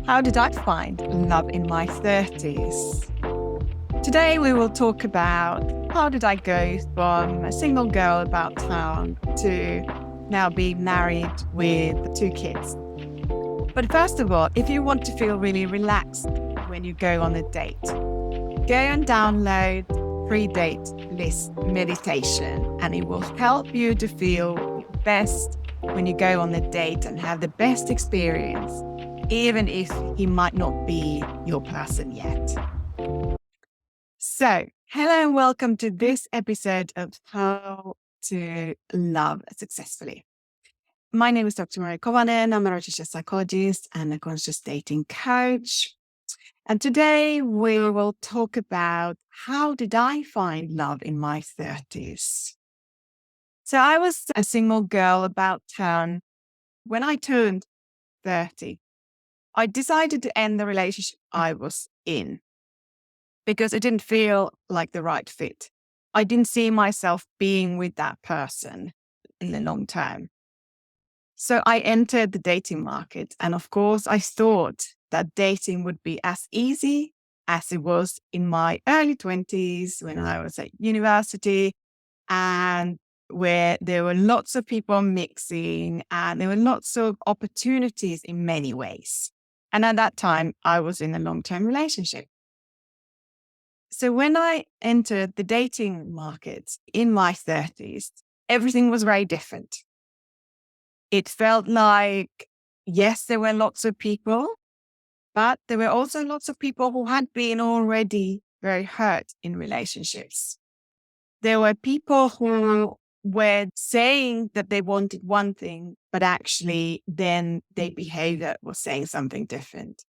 How did I find love in my 30s? Today we will talk about how did I go from a single girl about town to now being married with two kids. But first of all, if you want to feel really relaxed when you go on a date, go and download free date list meditation, and it will help you to feel best when you go on a date and have the best experience, even if he might not be your person yet. So, hello and welcome to this episode of How to Love Successfully. My name is Dr. Maria Kovanen. I'm a registered psychologist and a conscious dating coach. And today we will talk about how did I find love in my 30s. So I was a single girl about town when I turned 30. I decided to end the relationship I was in because it didn't feel like the right fit. I didn't see myself being with that person in the long term. So I entered the dating market. And of course, I thought that dating would be as easy as it was in my early 20s when I was at university, and where there were lots of people mixing and there were lots of opportunities in many ways. And at that time, I was in a long-term relationship. So when I entered the dating market in my 30s, everything was very different. It felt like, yes, there were lots of people, but there were also lots of people who had been already very hurt in relationships. There were people who were saying that they wanted one thing, but actually then their behavior was saying something different.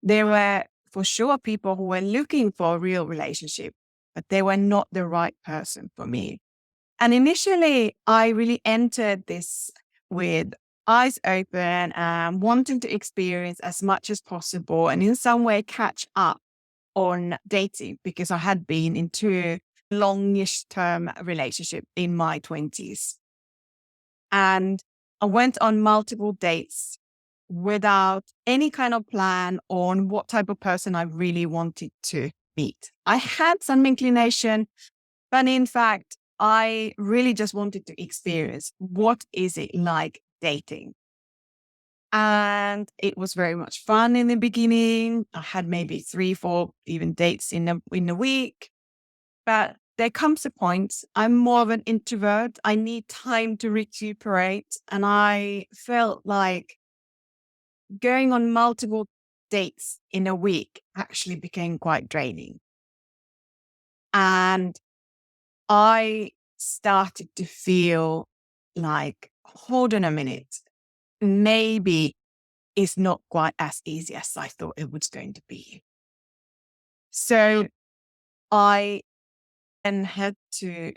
There were for sure people who were looking for a real relationship, but they were not the right person for me. And initially, I really entered this with eyes open and wanting to experience as much as possible and in some way catch up on dating because I had been in two longish term relationship in my 20s. And I went on multiple dates without any kind of plan on what type of person I really wanted to meet. I had some inclination, but in fact, I really just wanted to experience what is it like dating. And it was very much fun in the beginning. I had maybe 3, 4 even dates in a week. But there comes a point, I'm more of an introvert. I need time to recuperate. And I felt like going on multiple dates in a week actually became quite draining. And I started to feel like, hold on a minute, maybe it's not quite as easy as I thought it was going to be. So I then had to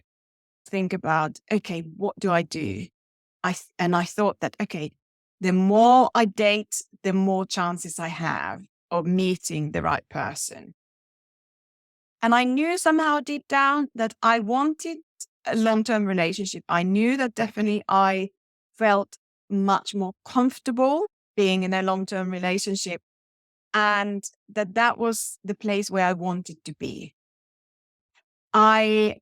think about, okay, what do I do? I thought that, okay, the more I date, the more chances I have of meeting the right person. And I knew somehow deep down that I wanted a long-term relationship. I knew that definitely I felt much more comfortable being in a long-term relationship and that was the place where I wanted to be. I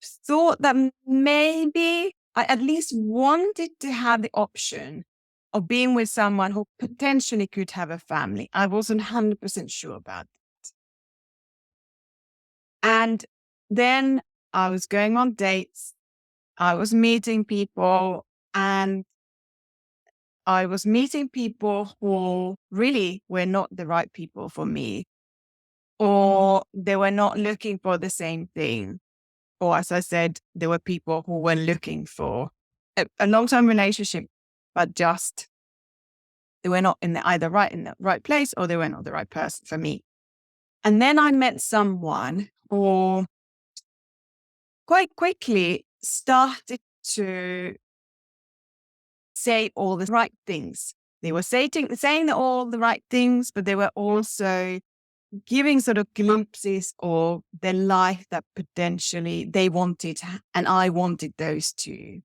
thought that maybe I at least wanted to have the option of being with someone who potentially could have a family. I wasn't 100% sure about that. And then I was going on dates, I was meeting people, and I was meeting people who really were not the right people for me, or they were not looking for the same thing. Or as I said, there were people who were looking for a long-term relationship, but just they were not in the right place, or they were not the right person for me. And then I met someone who quite quickly started to say all the right things. They were saying all the right things, but they were also giving sort of glimpses of the life that potentially they wanted, and I wanted those too.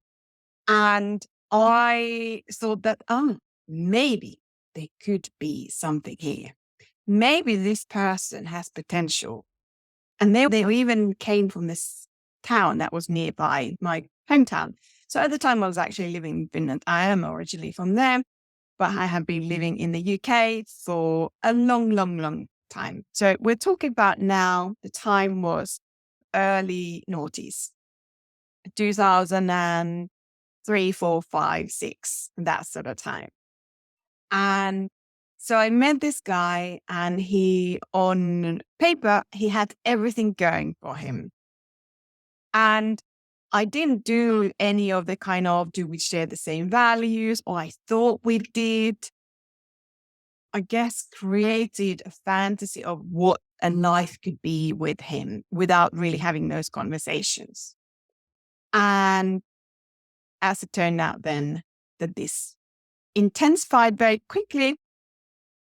And I thought that, maybe there could be something here. Maybe this person has potential. And they even came from this town that was nearby my hometown. So at the time I was actually living in Finland. I am originally from there, but I have been living in the UK for a long, long, long time. So we're talking about now, the time was early noughties, 2003, 4, 5, 6, that sort of time. And so I met this guy, and he, on paper, he had everything going for him. And I didn't do any of the kind of, do we share the same values? Or I thought we did. I guess created a fantasy of what a life could be with him without really having those conversations. And as it turned out then, that this intensified very quickly,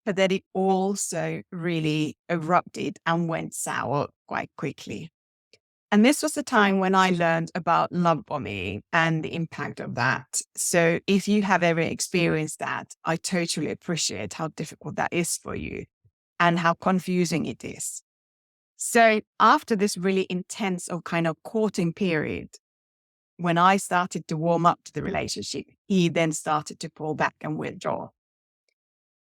but that it also really erupted and went sour quite quickly. And this was the time when I learned about love bombing and the impact of that. So if you have ever experienced that, I totally appreciate how difficult that is for you and how confusing it is. So after this really intense or kind of courting period, when I started to warm up to the relationship, he then started to pull back and withdraw.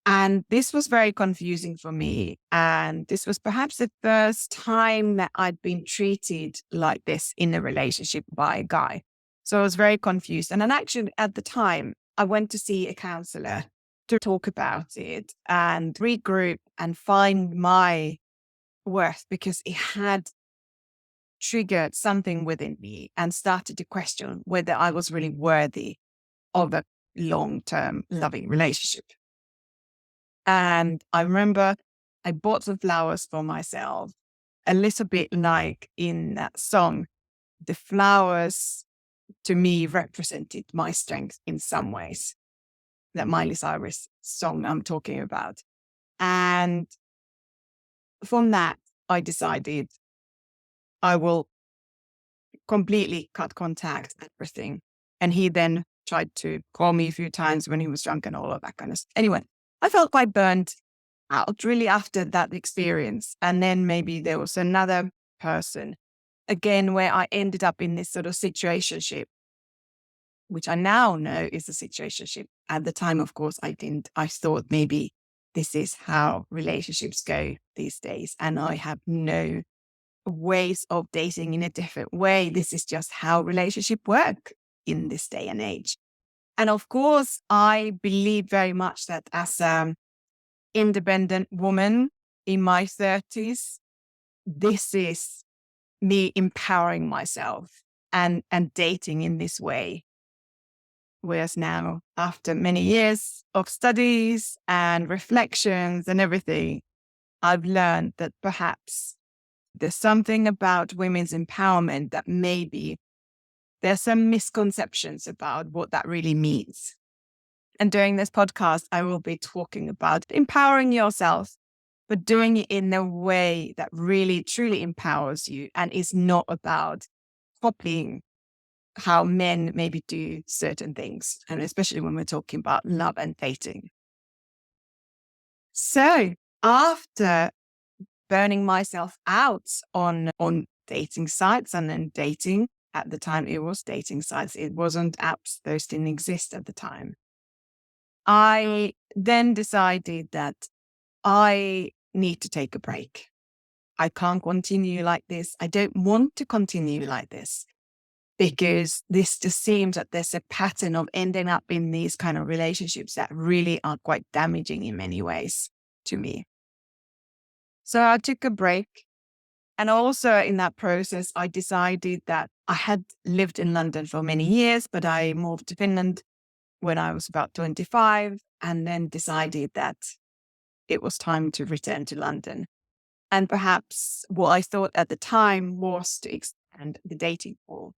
And this was very confusing for me. And this was perhaps the first time that I'd been treated like this in a relationship by a guy. So I was very confused. And then actually at the time, I went to see a counselor to talk about it and regroup and find my worth, because it had triggered something within me and started to question whether I was really worthy of a long-term loving relationship. And I remember I bought some flowers for myself, a little bit like in that song. The flowers to me represented my strength in some ways, that Miley Cyrus song I'm talking about. And from that, I decided I will completely cut contact, everything. And he then tried to call me a few times when he was drunk and all of that kind of stuff. Anyway, I felt quite burnt out really after that experience. And then maybe there was another person again where I ended up in this sort of situationship, which I now know is a situationship. At the time, of course, I didn't. I thought maybe this is how relationships go these days. And I have no ways of dating in a different way. This is just how relationships work in this day and age. And of course, I believe very much that as an independent woman in my 30s, this is me empowering myself and dating in this way. Whereas now, after many years of studies and reflections and everything, I've learned that perhaps there's something about women's empowerment that maybe there's some misconceptions about what that really means. And during this podcast, I will be talking about empowering yourself, but doing it in a way that really, truly empowers you and is not about copying how men maybe do certain things. And especially when we're talking about love and dating. So after burning myself out on dating sites and then dating, at the time it was dating sites, it wasn't apps, those didn't exist at the time. I then decided that I need to take a break. I can't continue like this. I don't want to continue like this, because this just seems that there's a pattern of ending up in these kind of relationships that really are quite damaging in many ways to me. So I took a break. And also in that process, I decided that I had lived in London for many years, but I moved to Finland when I was about 25, and then decided that it was time to return to London. And perhaps what I thought at the time was to expand the dating pool.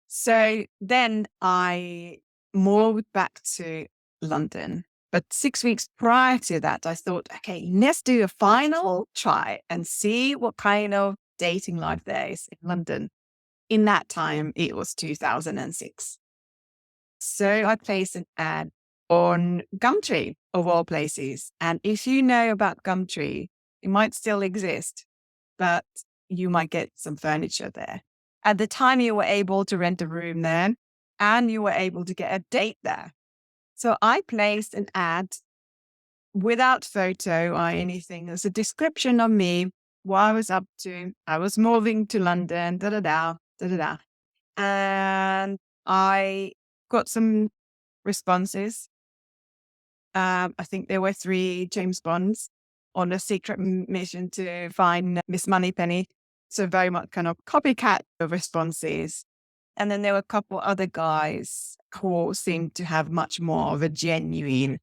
So then I moved back to London. But 6 weeks prior to that, I thought, okay, let's do a final try and see what kind of dating life there is in London. In that time, it was 2006. So I placed an ad on Gumtree, of all places. And if you know about Gumtree, it might still exist, but you might get some furniture there. At the time, you were able to rent a room there and you were able to get a date there. So I placed an ad without photo or anything. There's a description of me, what I was up to. I was moving to London, da da da, da da da. And I got some responses. I think there were 3 James Bonds on a secret mission to find Miss Moneypenny. So very much kind of copycat of responses. And then there were a couple other guys who seemed to have much more of a genuine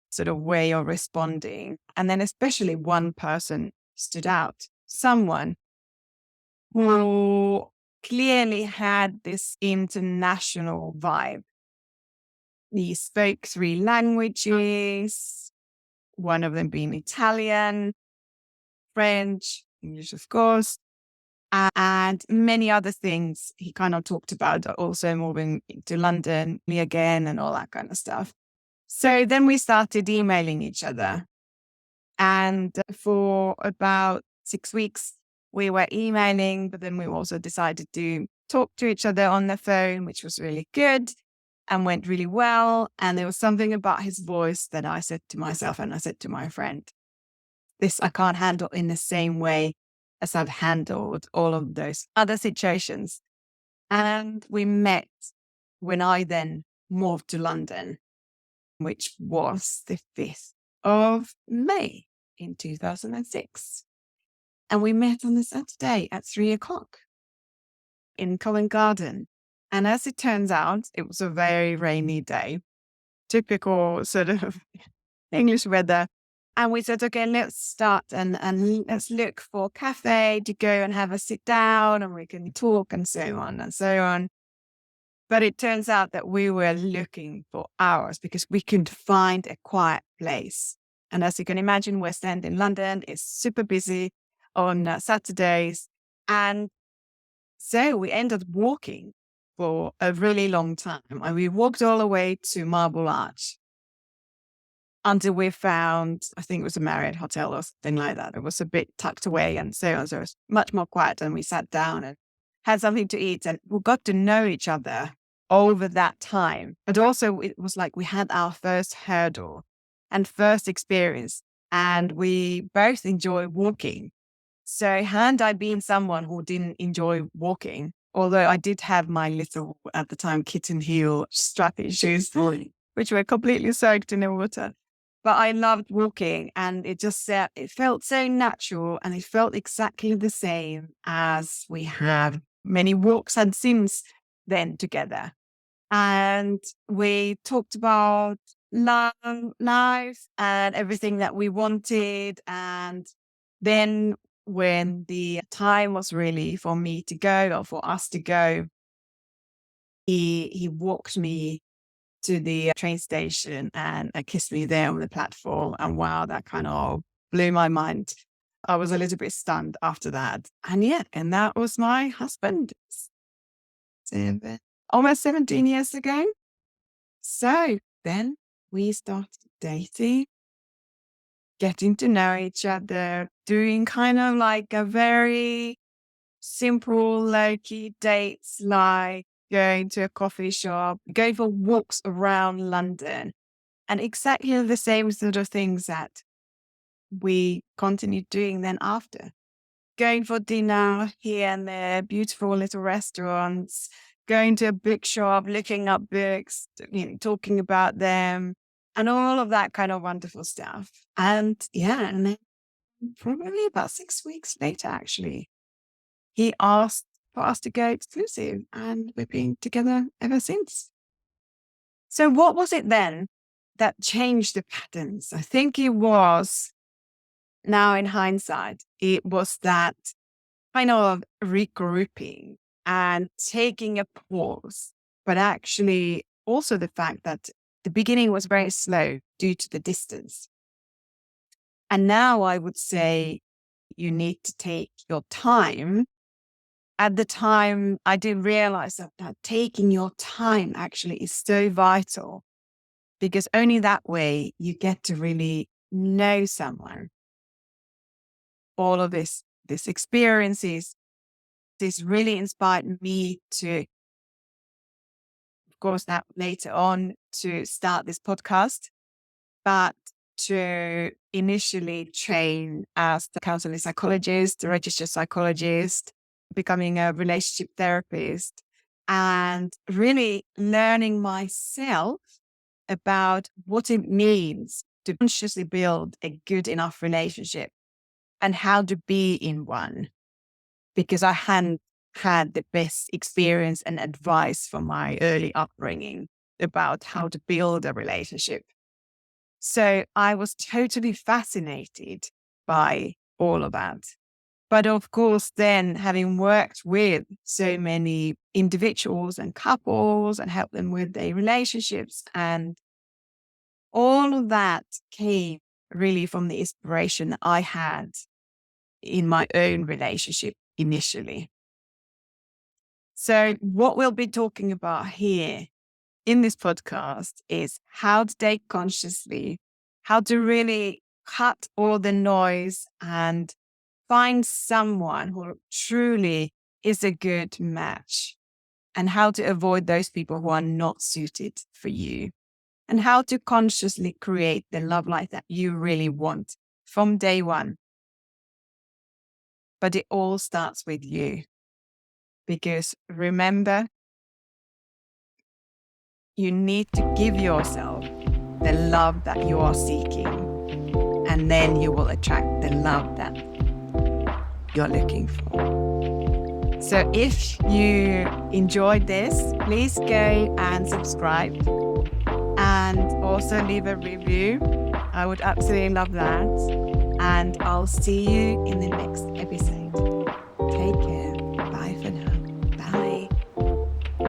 sort of way of responding. And then especially one person stood out, someone who clearly had this international vibe. He spoke 3 languages, one of them being Italian, French, English, of course, and many other things he kind of talked about, also moving to London, me again, and all that kind of stuff. So then we started emailing each other. And for about 6 weeks, we were emailing, but then we also decided to talk to each other on the phone, which was really good and went really well. And there was something about his voice that I said to myself and I said to my friend, this I can't handle in the same way as I've handled all of those other situations. And we met when I then moved to London, which was the 5th of May in 2006. And we met on the Saturday at 3:00 in Covent Garden. And as it turns out, it was a very rainy day, typical sort of English weather. And we said, okay, let's start and let's look for a cafe to go and have a sit down and we can talk and so on and so on. But it turns out that we were looking for hours because we couldn't find a quiet place. And as you can imagine, West End in London is super busy on Saturdays. And so we ended up walking for a really long time. And we walked all the way to Marble Arch until we found, I think it was a Marriott hotel or something like that. It was a bit tucked away and so on. So it was much more quiet. And we sat down and had something to eat and we got to know each other over that time. But also it was like we had our first hurdle and first experience and we both enjoy walking. So had I been someone who didn't enjoy walking, although I did have my little, at the time, kitten heel strappy shoes, which were completely soaked in the water. But I loved walking and it felt so natural and it felt exactly the same as we had many walks and since then together. And we talked about love, life and everything that we wanted. And then when the time was really for me to go or for us to go, he walked me to the train station and kissed me there on the platform. And wow, that kind of blew my mind. I was a little bit stunned after that. And that was my husband. Almost 17 years ago. So then we started dating, getting to know each other, doing kind of like a very simple, low-key dates, like going to a coffee shop, going for walks around London, and exactly the same sort of things that we continued doing then after. Going for dinner here and there, beautiful little restaurants, going to a bookshop, looking up books, talking about them, and all of that kind of wonderful stuff. And then probably about 6 weeks later, actually, he asked for us to go exclusive, and we've been together ever since. So what was it then that changed the patterns? I think it was, now in hindsight, it was that kind of regrouping and taking a pause, but actually also the fact that the beginning was very slow due to the distance. And now I would say you need to take your time. At the time, I didn't realize that taking your time actually is so vital because only that way you get to really know someone. All of this experiences, this really inspired me to, of course, now later on to start this podcast, but to initially train as the counseling psychologist, the registered psychologist, becoming a relationship therapist, and really learning myself about what it means to consciously build a good enough relationship and how to be in one, because I hadn't had the best experience and advice from my early upbringing about how to build a relationship. So I was totally fascinated by all of that. But of course, then having worked with so many individuals and couples and helped them with their relationships, and all of that came really from the inspiration I had in my own relationship initially. So what we'll be talking about here in this podcast is how to date consciously, how to really cut all the noise and find someone who truly is a good match, and how to avoid those people who are not suited for you, and how to consciously create the love life that you really want from day one. But it all starts with you, because remember, you need to give yourself the love that you are seeking, and then you will attract the love that you're looking for. So if you enjoyed this, please go and subscribe and also leave a review. I would absolutely love that. And I'll see you in the next episode. Take care.